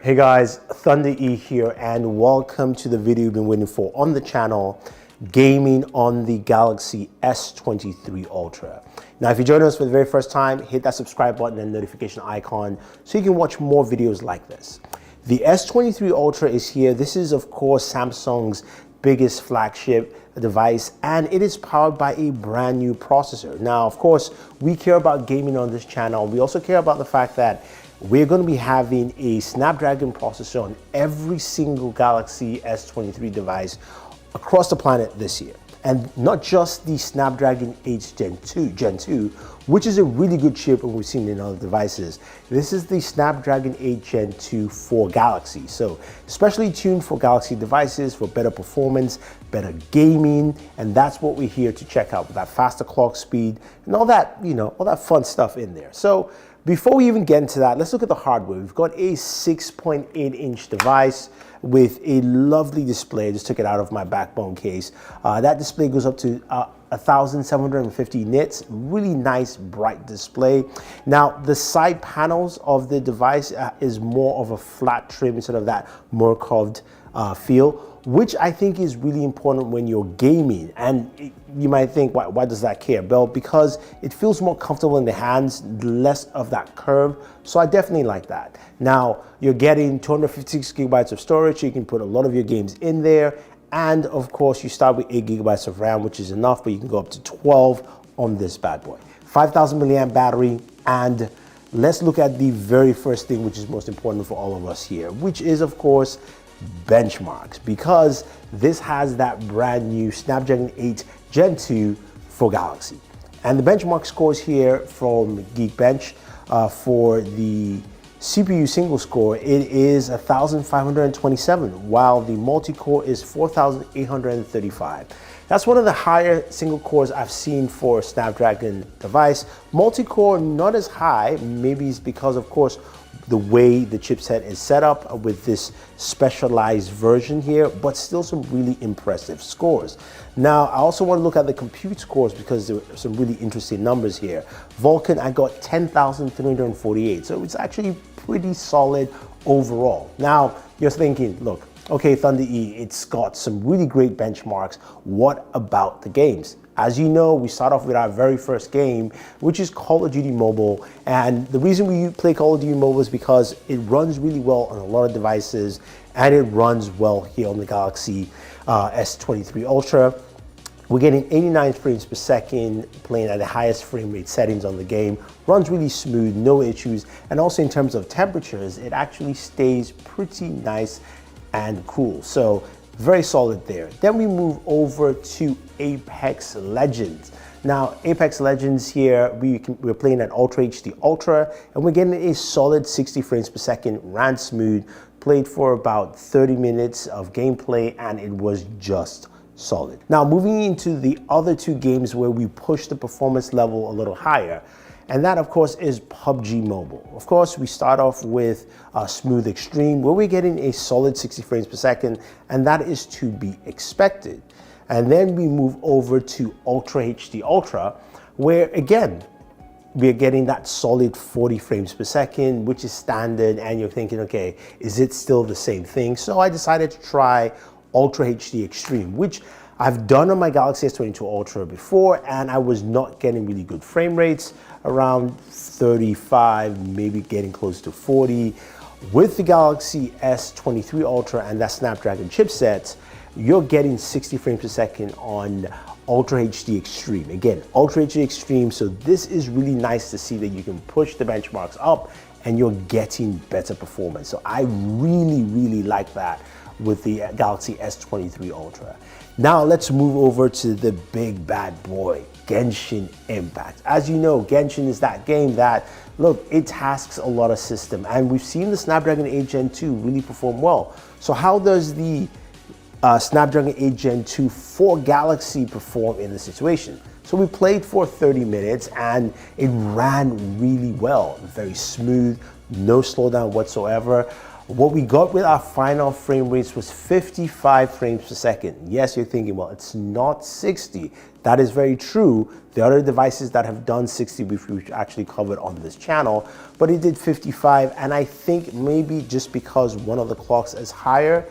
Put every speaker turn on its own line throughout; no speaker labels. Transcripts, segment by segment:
Hey guys, Thunder E here, and welcome to the video you've been waiting for on the channel, gaming on the Galaxy S23 Ultra. Now, if you're joining us for the very first time, hit that subscribe button and notification icon so you can watch more videos like this. The S23 Ultra is here. This is, of course, Samsung's biggest flagship device, and it is powered by a brand new processor. Now, of course, we care about gaming on this channel. We also care about the fact that we're going to be having a Snapdragon processor on every single Galaxy S23 device across the planet this year. And not just the Snapdragon 8 Gen 2, which is a really good chip and we've seen in other devices. This is the Snapdragon 8 Gen 2 for Galaxy. So specially tuned for Galaxy devices for better performance, better gaming, and that's what we're here to check out with that faster clock speed and all that, all that fun stuff in there. So before we even get into that, let's look at the hardware. We've got a 6.8-inch device with a lovely display. I just took it out of my backbone case. That display goes up to 1,750 nits. Really nice, bright display. Now, the side panels of the device is more of a flat trim instead of that more curved feel, which I think is really important when you're gaming. And you might think, why does that care? Well, because it feels more comfortable in the hands, less of that curve. So I definitely like that. Now, you're getting 256 gigabytes of storage, so you can put a lot of your games in there. And of course, you start with 8 gigabytes of RAM, which is enough, but you can go up to 12 on this bad boy. 5,000 milliamp battery. And let's look at the very first thing, which is most important for all of us here, which is, of course, benchmarks, because this has that brand new Snapdragon 8 Gen 2 for Galaxy. And the benchmark scores here from Geekbench for the CPU single score, it is 1,527, while the multi-core is 4,835. That's one of the higher single cores I've seen for a Snapdragon device. Multi-core not as high, maybe it's because, of course, the way the chipset is set up with this specialized version here, but still some really impressive scores. Now, I also want to look at the compute scores because there are some really interesting numbers here. Vulkan, I got 10,348, so it's actually pretty solid overall. Now, you're thinking, look, okay, Thunder E, it's got some really great benchmarks. What about the games? As you know, we start off with our very first game, which is Call of Duty Mobile. And the reason we play Call of Duty Mobile is because it runs really well on a lot of devices, and it runs well here on the Galaxy S23 Ultra. We're getting 89 frames per second, playing at the highest frame rate settings on the game. Runs really smooth, no issues. And also in terms of temperatures, it actually stays pretty nice and cool. So very solid there. Then we move over to Apex Legends. Now, Apex Legends here, we're playing at Ultra HD Ultra, and we're getting a solid 60 frames per second, ran smooth, played for about 30 minutes of gameplay, and it was just solid. Now, moving into the other two games where we push the performance level a little higher, and that, of course, is PUBG Mobile. Of course, we start off with Smooth Extreme, where we're getting a solid 60 frames per second, and that is to be expected. And then we move over to Ultra HD Ultra, where, again, we're getting that solid 40 frames per second, which is standard, and you're thinking, okay, is it still the same thing? So I decided to try Ultra HD Extreme, which I've done on my Galaxy S22 Ultra before, and I was not getting really good frame rates, around 35, maybe getting close to 40. With the Galaxy S23 Ultra and that Snapdragon chipset, you're getting 60 frames per second on Ultra HD Extreme. Again, Ultra HD Extreme, so this is really nice to see that you can push the benchmarks up and you're getting better performance. So I really, really like that with the Galaxy S23 Ultra. Now let's move over to the big bad boy, Genshin Impact. As you know, Genshin is that game that, look, it tasks a lot of system, and we've seen the Snapdragon 8 Gen 2 really perform well. So how does the Snapdragon 8 Gen 2 for Galaxy perform in this situation? So we played for 30 minutes and it ran really well, very smooth, no slowdown whatsoever. What we got with our final frame rates was 55 frames per second. Yes, you're thinking, well, it's not 60. That is very true. There are other devices that have done 60, which we've actually covered on this channel, but it did 55, and I think maybe just because one of the clocks is higher,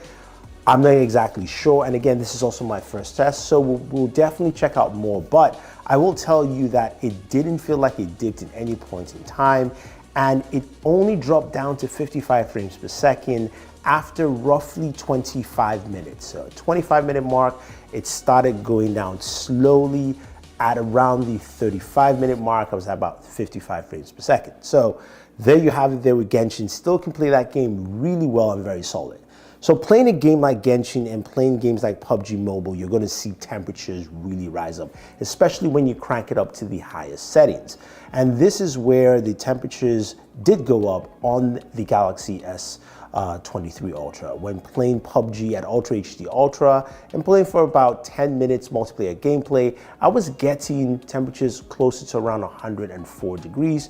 I'm not exactly sure. And again, this is also my first test, so we'll definitely check out more, but I will tell you that it didn't feel like it dipped at any point in time, and it only dropped down to 55 frames per second after roughly 25 minutes. So 25-minute mark, it started going down slowly. At around the 35-minute mark, I was at about 55 frames per second. So there you have it there with Genshin. Still can play that game really well and very solid. So playing a game like Genshin and playing games like PUBG Mobile, you're going to see temperatures really rise up, especially when you crank it up to the highest settings. And this is where the temperatures did go up on the Galaxy S23 Ultra. When playing PUBG at Ultra HD Ultra and playing for about 10 minutes multiplayer gameplay, I was getting temperatures closer to around 104 degrees.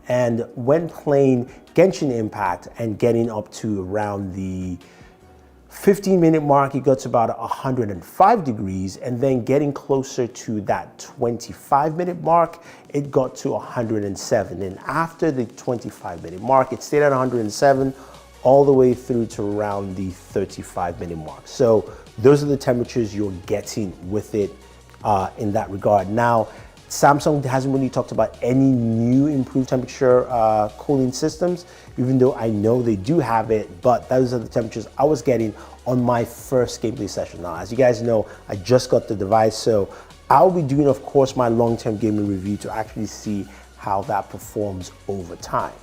And when playing Genshin Impact and getting up to around the 15-minute mark, it got to about 105 degrees, and then getting closer to that 25-minute mark, it got to 107. And after the 25-minute mark, it stayed at 107 all the way through to around the 35-minute mark. So those are the temperatures you're getting with it in that regard. Now, Samsung hasn't really talked about any new improved temperature cooling systems, even though I know they do have it, but those are the temperatures I was getting on my first gameplay session. Now, as you guys know, I just got the device, so I'll be doing, of course, my long-term gaming review to actually see how that performs over time.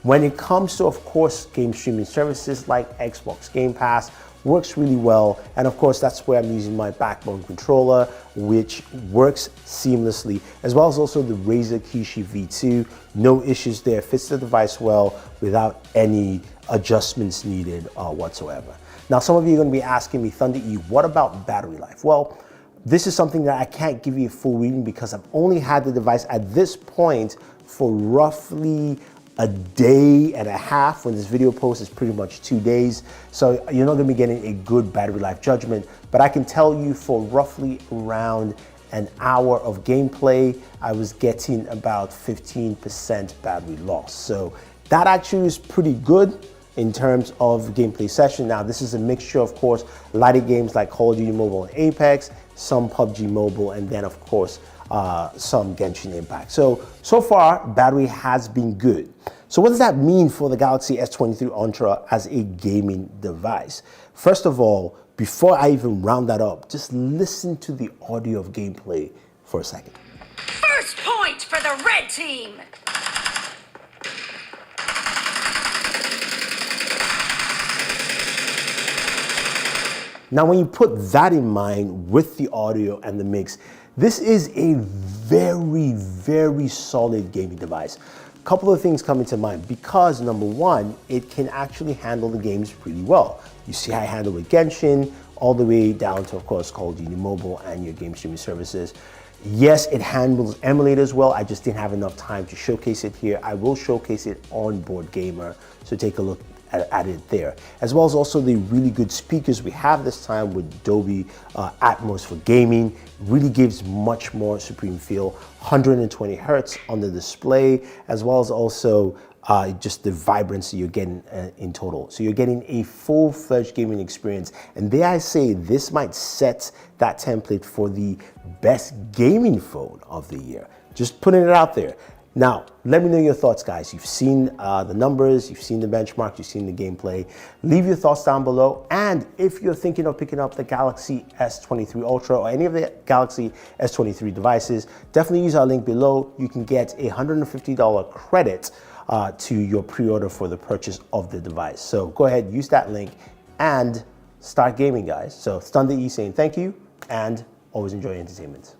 When it comes to, of course, game streaming services like Xbox Game Pass, works really well, and of course that's where I'm using my Backbone controller, which works seamlessly, as well as also the Razer Kishi V2. No issues there, fits the device well without any adjustments needed whatsoever. Now, some of you are going to be asking me, Thunder E, what about battery life? Well, this is something that I can't give you a full reading because I've only had the device at this point for roughly a day and a half. When this video posts, is pretty much 2 days. So you're not gonna be getting a good battery life judgment, but I can tell you for roughly around an hour of gameplay, I was getting about 15% battery loss. So that actually is pretty good in terms of gameplay session. Now, this is a mixture, of course, lighter games like Call of Duty Mobile and Apex, some PUBG Mobile, and then of course, some Genshin Impact. So far, battery has been good. So what does that mean for the Galaxy S23 Ultra as a gaming device? First of all, before I even round that up, just listen to the audio of gameplay for a second.
First point for the red team!
Now, when you put that in mind with the audio and the mix, this is a very, very solid gaming device. A couple of things come into mind because, number one, it can actually handle the games pretty well. You see how I handle with Genshin, all the way down to, of course, Call of Duty Mobile and your game streaming services. Yes, it handles emulators well. I just didn't have enough time to showcase it here. I will showcase it on Board Gamer, so take a look at it there, as well as also the really good speakers we have this time with Dolby Atmos for gaming. Really gives much more supreme feel. 120 hertz on the display, as well as also just the vibrancy you're getting in total. So you're getting a full-fledged gaming experience, and there I say this might set that template for the best gaming phone of the year. Just putting it out there. Now, let me know your thoughts, guys. You've seen the numbers, you've seen the benchmark, you've seen the gameplay. Leave your thoughts down below. And if you're thinking of picking up the Galaxy S23 Ultra or any of the Galaxy S23 devices, definitely use our link below. You can get a $150 credit to your pre-order for the purchase of the device. So go ahead, use that link and start gaming, guys. So Thunder E saying thank you and always enjoy entertainment.